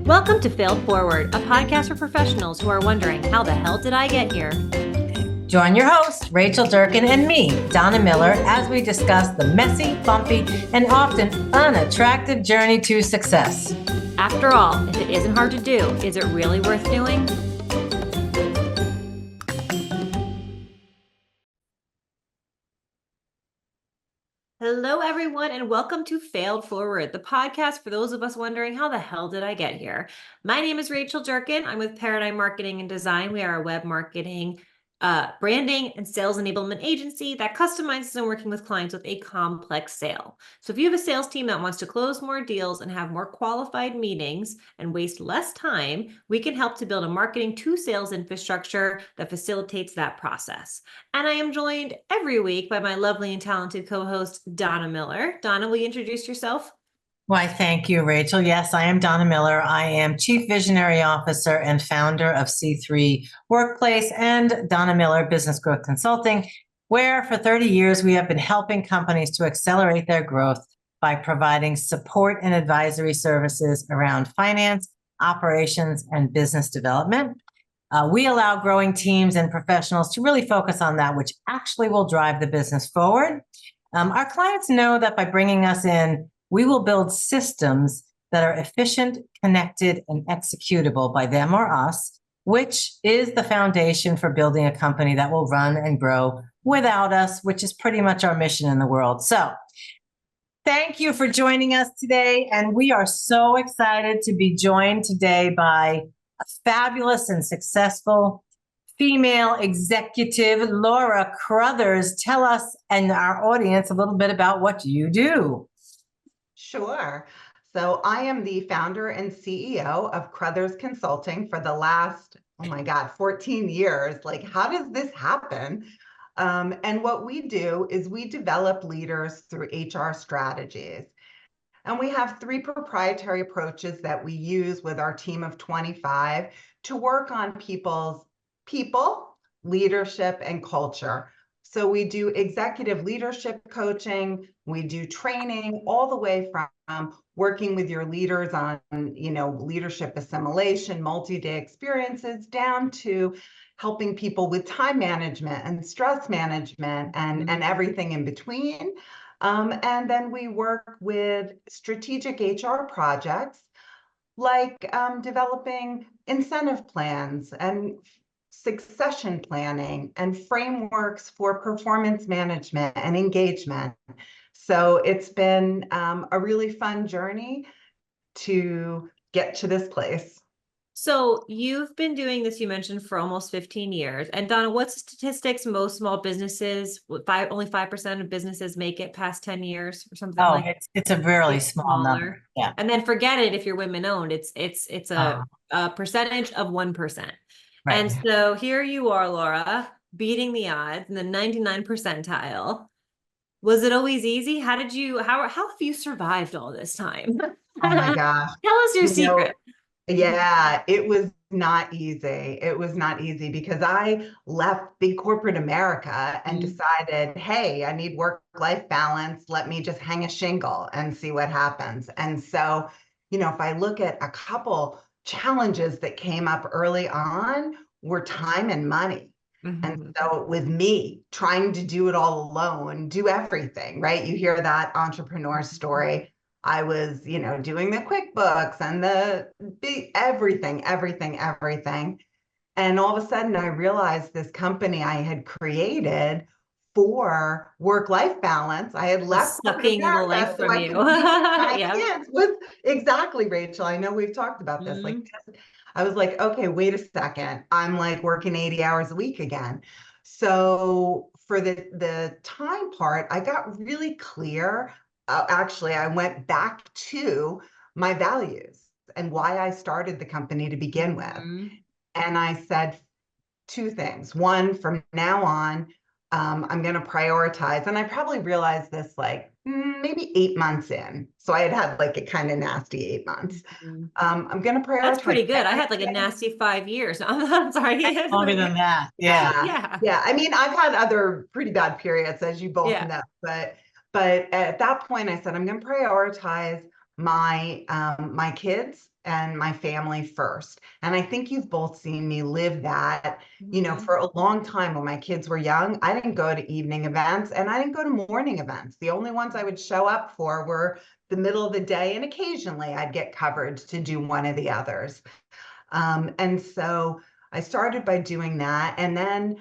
Welcome to Failed Forward, a podcast for professionals who are wondering, how the hell did I get here? Join your host, Rachel Durkan, and me, Donna Miller, as we discuss the messy, bumpy, and often unattractive journey to success. After all, if it isn't hard to do, is it really worth doing? Hello, everyone, and welcome to Failed Forward, the podcast for those of us wondering, how the hell did I get here? My name is Rachel Durkan. I'm with Paradigm Marketing and Design. We are a web marketing, branding, and sales enablement agency that customizes and working with clients with a complex sale. So if you have a sales team that wants to close more deals and have more qualified meetings and waste less time, we can help to build a marketing to sales infrastructure that facilitates that process. And I am joined every week by my lovely and talented co-host, Donna Miller. Donna, will you introduce yourself? Why, thank you, Rachel. Yes, I am Donna Miller. I am Chief Visionary Officer and founder of C3 Workplace and Donna Miller Business Growth Consulting, where for 30 years we have been helping companies to accelerate their growth by providing support and advisory services around finance, operations, and business development. We allow growing teams and professionals to really focus on that which actually will drive the business forward. Our clients know that by bringing us in, we will build systems that are efficient, connected, and executable by them or us, which is the foundation for building a company that will run and grow without us, which is pretty much our mission in the world. So thank you for joining us today. And we are so excited to be joined today by a fabulous and successful female executive, Laura Crothers. Tell us and our audience a little bit about what you do. Sure. So I am the founder and CEO of Crothers Consulting for the last, 14 years. Like, how does this happen? And what we do is we develop leaders through HR strategies. And we have 3 proprietary approaches that we use with our team of 25 to work on people, leadership, and culture. So we do executive leadership coaching, we do training, all the way from working with your leaders on, leadership assimilation, multi-day experiences, down to helping people with time management and stress management and everything in between. And then we work with strategic HR projects like developing incentive plans and succession planning and frameworks for performance management and engagement. So it's been a really fun journey to get to this place. So you've been doing this, you mentioned, for almost 15 years. And Donna, what's the statistics? Most small businesses, only 5% of businesses make it past 10 years or something like that. It's a really small number. Yeah. And then forget it if you're women owned. It's a percentage of 1%. Right. And so here you are, Laura, beating the odds in the 99 percentile. Was it always easy? How have you survived all this time? Oh my gosh. Tell us your secret. Yeah, it was not easy. It was not easy because I left big corporate America and decided, hey, I need work-life balance. Let me just hang a shingle and see what happens. And so, if I look at a couple challenges that came up early on, were time and money. And so with me trying to do it all alone, do everything, right? You hear that entrepreneur story. I was, doing the QuickBooks and the everything. And all of a sudden I realized this company I had created for work-life balance. I had left sucking the life from you. Kids with exactly, Rachel. I know we've talked about this. Like, I was like, okay, wait a second. I'm like working 80 hours a week again. So for the time part, I got really clear. Actually, I went back to my values and why I started the company to begin with. And I said 2 things. One, from now on, I'm going to prioritize. And I probably realized this like maybe 8 months in. So I had like a kind of nasty 8 months. I'm going to prioritize. That's pretty good. I had like a nasty 5 years. I'm sorry. Longer than that. Yeah. I mean, I've had other pretty bad periods, as you both know, but at that point I said, I'm going to prioritize my kids and my family first. And I think you've both seen me live that, Mhm. for a long time when my kids were young. I didn't go to evening events and I didn't go to morning events. The only ones I would show up for were the middle of the day, and occasionally I'd get coverage to do one of the others. And so I started by doing that. And then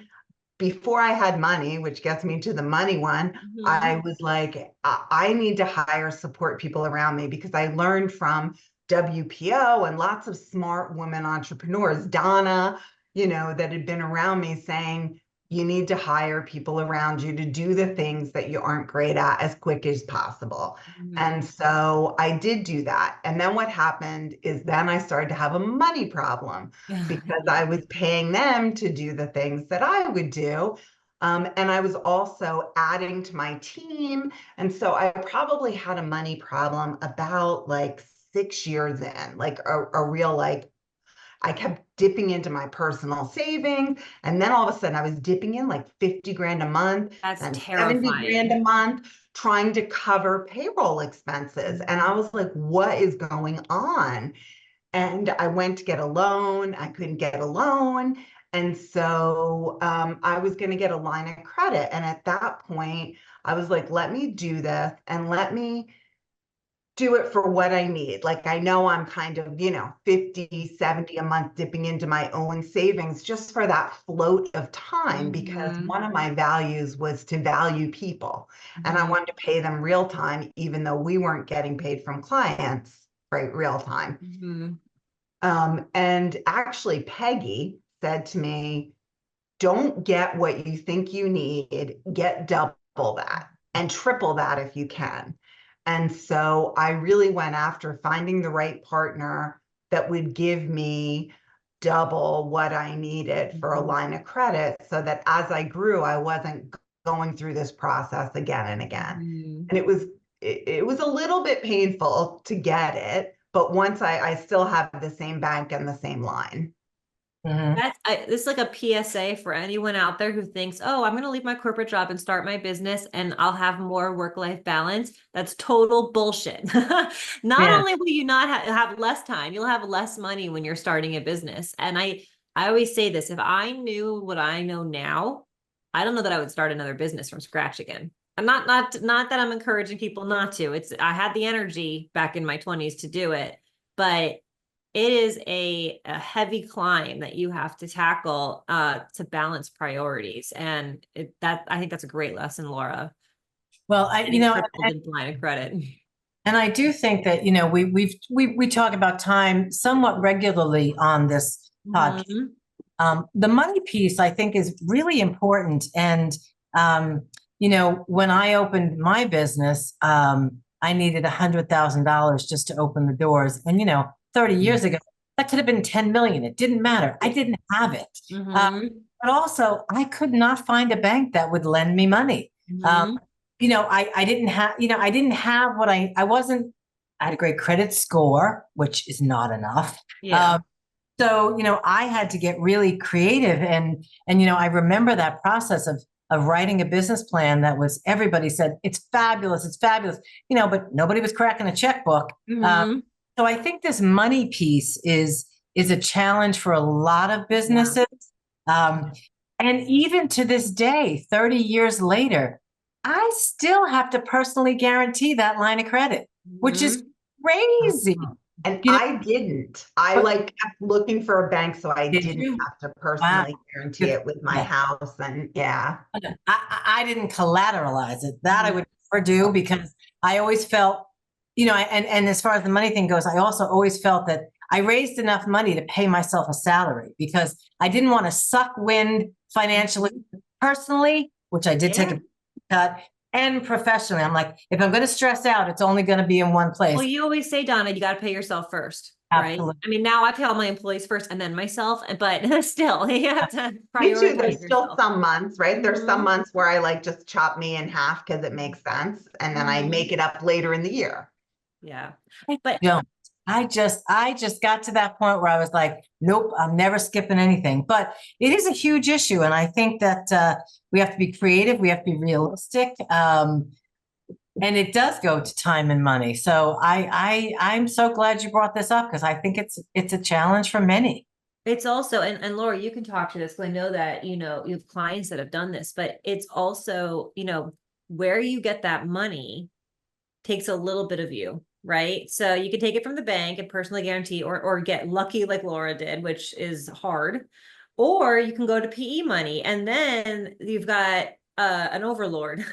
before I had money, which gets me to the money one, I Mhm. was like, I need to hire support people around me, because I learned from WPO and lots of smart women entrepreneurs, Donna, that had been around me, saying, you need to hire people around you to do the things that you aren't great at as quick as possible. Mhm. And so I did do that. And then what happened is then I started to have a money problem, because Yeah. I was paying them to do the things that I would do. And I was also adding to my team. And so I probably had a money problem about like 6 years in, like a real, like, I kept dipping into my personal savings. And then all of a sudden I was dipping in like 50 grand a month, That's then 70 grand terrifying. a month, trying to cover payroll expenses. And I was like, what is going on? And I went to get a loan. I couldn't get a loan. And so I was going to get a line of credit. And at that point, I was like, let me do this and let me do it for what I need. Like, I know I'm kind of, 50, 70 a month dipping into my own savings just for that float of time, because Mhm. one of my values was to value people. And I Mhm. wanted to pay them real time, even though we weren't getting paid from clients, right? Real time. Mhm. And actually, Peggy said to me, don't get what you think you need, get double that and triple that if you can. And so I really went after finding the right partner that would give me double what I needed for a line of credit, so that as I grew, I wasn't going through this process again and again. Mhm. And it was a little bit painful to get it, but once I still have the same bank and the same line. Mhm. This is like a PSA for anyone out there who thinks, oh, I'm going to leave my corporate job and start my business and I'll have more work-life balance. That's total bullshit. Not Yeah. only will you not have less time, you'll have less money when you're starting a business. And I always say this, if I knew what I know now, I don't know that I would start another business from scratch again. I'm not that I'm encouraging people not to. I had the energy back in my 20s to do it, but it is a heavy climb that you have to tackle to balance priorities. And I think that's a great lesson, Laura. Well, Getting tripled in line of credit. and I do think that, we talk about time somewhat regularly on this podcast. Mhm. The money piece, I think, is really important. And, when I opened my business, I needed $100,000 just to open the doors. And, 30 years ago, that could have been 10 million. It didn't matter. I didn't have it. Mhm. But also, I could not find a bank that would lend me money. Um, Mhm. I didn't have, I didn't have I wasn't, I had a great credit score, which is not enough. Yeah. So, I had to get really creative, and I remember that process of writing a business plan that was, everybody said it's fabulous, but nobody was cracking a checkbook. Mhm. So I think this money piece is a challenge for a lot of Yeah. businesses. Um, and even to this day, 30 years later, I still have to personally guarantee that line of credit, which is Mhm. crazy. And You know, I didn't. I but like kept looking for a bank so I did didn't you? have to Wow. personally guarantee Good. it with my Yeah. house. And yeah. I didn't collateralize it. That I Mhm. would never do, because I always felt, and as far as the money thing goes, I also always felt that I raised enough money to pay myself a salary, because I didn't want to suck wind financially, personally, which I did take Yeah. a cut, and professionally. I'm like, if I'm going to stress out, it's only going to be in one Well, place. you always say, Donna, you got to pay yourself first, right? Absolutely. I mean, now I pay all my employees first and then myself, but still, you have to Me too. prioritize There's still yourself. some months, right? There's some Mhm. months where I like just chop me in half because it makes sense. And then I Mhm. make it up later in the year. Yeah. But Don't. I just got to that point where I was like, nope, I'm never skipping anything. But it is a huge issue, and I think that we have to be creative. We have to be realistic. And it does go to time and money. So I'm so glad you brought this up because I think it's a challenge for many. It's also, and Laura, you can talk to this because I know that, you have clients that have done this, but it's also, where you get that money takes a little bit of you, right? So you can take it from the bank and personally guarantee or get lucky like Laura did, which is hard. Or you can go to PE money and then you've got an overlord.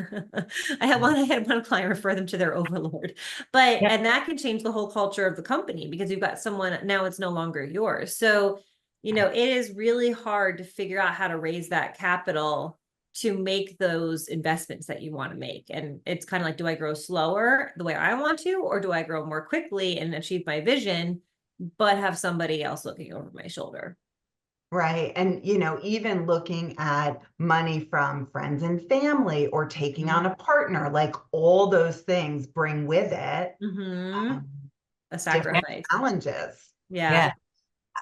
I had one client refer them to their overlord. But Yep. and that can change the whole culture of the company because you've got someone now it's no longer yours. So, it is really hard to figure out how to raise that capital to make those investments that you want to make. And it's kind of like, do I grow slower the way I want to, or do I grow more quickly and achieve my vision, but have somebody else looking over my shoulder? Right. And, even looking at money from friends and family or taking on a partner, like all those things bring with it A different sacrifice. challenges. Yeah.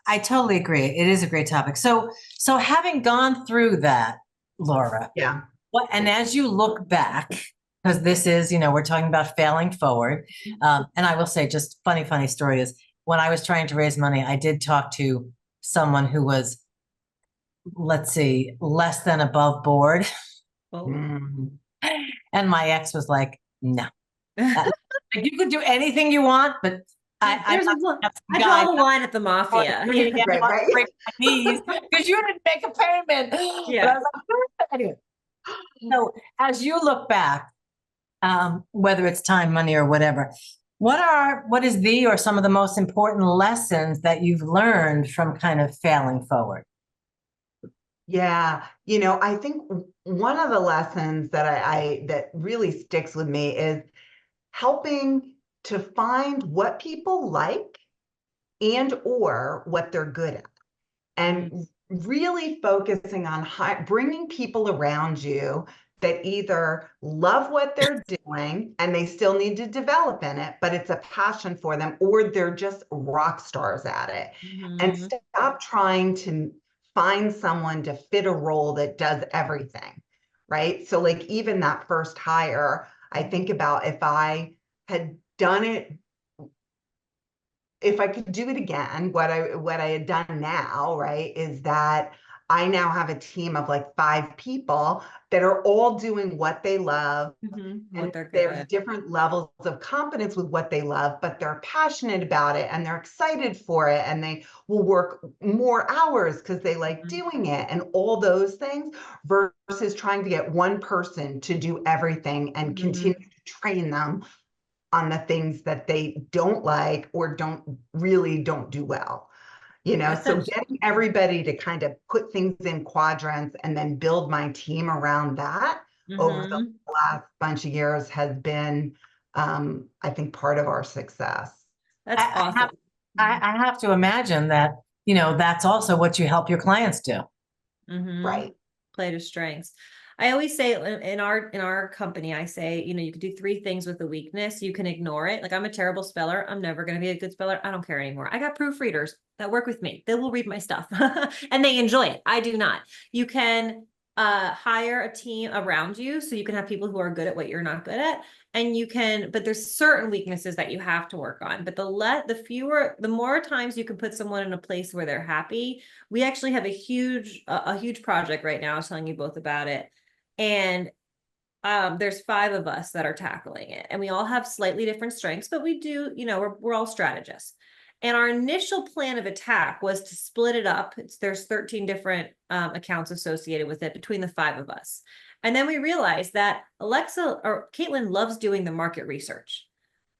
I totally agree. It is a great topic. So having gone through that, Laura, Yeah. and as you look back, because this is, we're talking about failing forward. And I will say just funny story is when I was trying to raise money, I did talk to someone who was, let's see, less than above board. Oh. And my ex was like, no, you could do anything you want, but I draw the line at the mafia. Right. Break my knees because you didn't make a payment. Yeah. But I was like, anyway. So as you look back, whether it's time, money, or whatever, what is the or some of the most important lessons that you've learned from kind of failing forward? Yeah, I think one of the lessons that that really sticks with me is helping to find what people like and or what they're good at, and really focusing on bringing people around you that either love what they're doing and they still need to develop in it, but it's a passion for them, or they're just rock stars at it. And stop trying to find someone to fit a role that does everything, right? So like even that first hire, I think about if I had done it, if I could do it again, what I had done now, right, is that I now have a team of like 5 people that are all doing what they love. And there's different levels of competence with what they love, but they're passionate about it and they're excited for it. And they will work more hours because they like doing it and all those things, versus trying to get one person to do everything and continue to train them on the things that they don't like or don't do well. So getting everybody to kind of put things in quadrants and then build my team around that over the last bunch of years has been, I think, part of our success. That's awesome. I have to imagine that, that's also what you help your clients do. Right. Play to strengths. I always say in our company, I say, you can do 3 things with a weakness. You can ignore it. Like, I'm a terrible speller. I'm never going to be a good speller. I don't care anymore. I got proofreaders that work with me. They will read my stuff and they enjoy it. I do not. You can hire a team around you so you can have people who are good at what you're not good at. And but there's certain weaknesses that you have to work on. But the more times you can put someone in a place where they're happy. We actually have a huge project right now. I was telling you both about it. And there's 5 of us that are tackling it, and we all have slightly different strengths, but we do, we're all strategists. And our initial plan of attack was to split it up. There's 13 different accounts associated with it between the 5 of us. And then we realized that Caitlin loves doing the market research.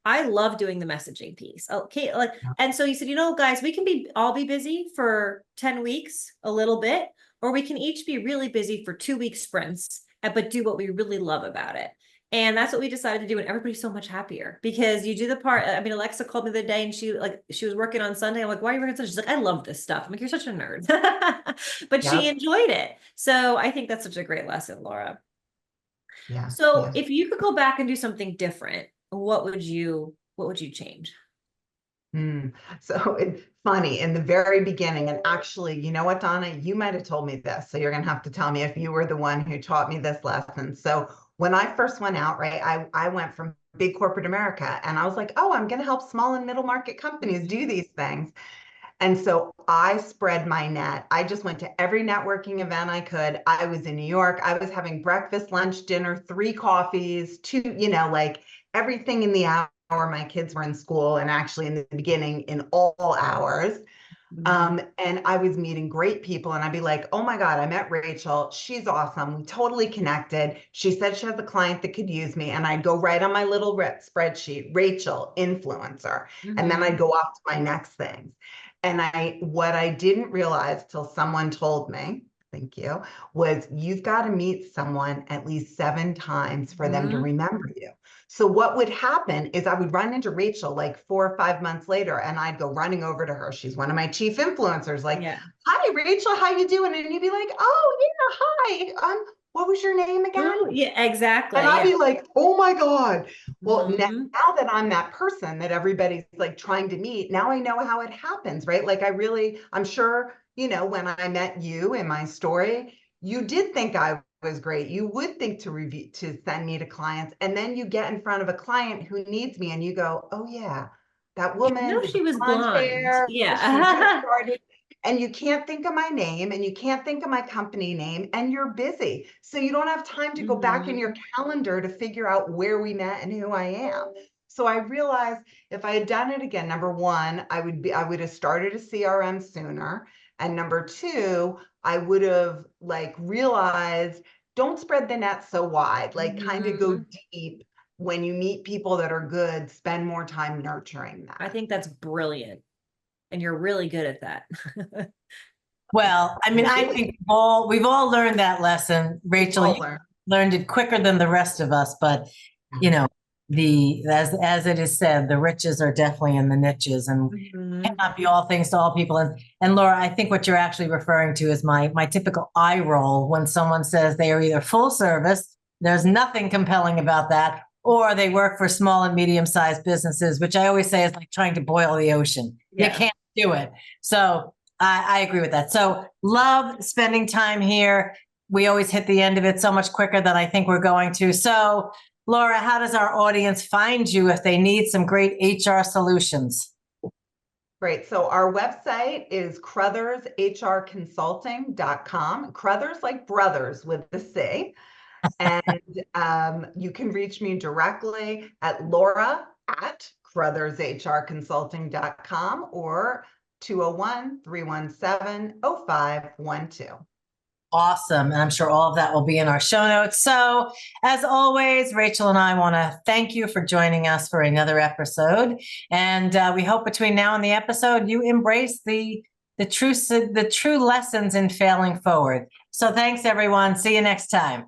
I love doing the messaging piece. Okay, and so you said, guys, we can all be busy for 10 weeks, a little bit, or we can each be really busy for 2-week sprints, but do what we really love about it. And that's what we decided to do. And everybody's so much happier because you do the part. I mean, Alexa called me the day and she was working on Sunday. I'm like, why are you working on Sunday? She's like, I love this stuff. I'm like, you're such a nerd, but she enjoyed it. So I think that's such a great lesson, Laura. Yeah. So if you could go back and do something different, what would you change? So it's funny in the very beginning, and actually, you know what, Donna, you might have told me this, so you're going to have to tell me if you were the one who taught me this lesson. So when I first went out, right, I went from big corporate America and I was like, oh, I'm going to help small and middle market companies do these things. And so I spread my net. I just went to every networking event I could. I was in New York. I was having breakfast, lunch, dinner, 3 coffees, 2, like everything in the hour. My kids were in school, and actually in the beginning in all hours. And I was meeting great people, and I'd be like, oh my God, I met Rachel. She's awesome. We totally connected. She said she has a client that could use me. And I'd go right on my little spreadsheet, Rachel, influencer. And then I'd go off to my next things. And what I didn't realize till someone told me, thank you, was you've got to meet someone at least 7 times for them to remember you. So what would happen is I would run into Rachel like 4 or 5 months later, and I'd go running over to her. She's one of my chief influencers. Like, hi, Rachel, how you doing? And you'd be like, oh, yeah, hi. What was your name again? Oh, yeah, exactly. And I'd be like, oh my God. Well, now that I'm that person that everybody's like trying to meet, now I know how it happens, right? Like I'm sure, when I met you in my story, you did think I was great. You would think to send me to clients. And then you get in front of a client who needs me and you go, oh yeah, that woman with she was blonde hair, Yeah. she just started. And you can't think of my name and you can't think of my company name and you're busy. So you don't have time to go back in your calendar to figure out where we met and who I am. So I realized if I had done it again, number one, I would have started a CRM sooner. And number two, I would have realized, don't spread the net so wide, kind of go deep. When you meet people that are good, spend more time nurturing that. I think that's brilliant. And you're really good at that. Well, I mean, I think we've all learned that lesson. Rachel, you learned it quicker than the rest of us, but as it is said, the riches are definitely in the niches and cannot be all things to all people. And Laura, I think what you're actually referring to is my typical eye roll when someone says they are either full service, there's nothing compelling about that, or they work for small and medium-sized businesses, which I always say is like trying to boil the ocean. You can't do it. So I agree with that. So love spending time here. We always hit the end of it so much quicker than I think we're going to. So Laura, how does our audience find you if they need some great HR solutions? Great. So our website is crothershrconsulting.com. Crothers like brothers with the C. And you can reach me directly at laura@crothershrconsulting.com or 201-317-0512. Awesome. And I'm sure all of that will be in our show notes. So as always, Rachel and I want to thank you for joining us for another episode. And we hope between now and the episode, you embrace the true lessons in failing forward. So thanks, everyone. See you next time.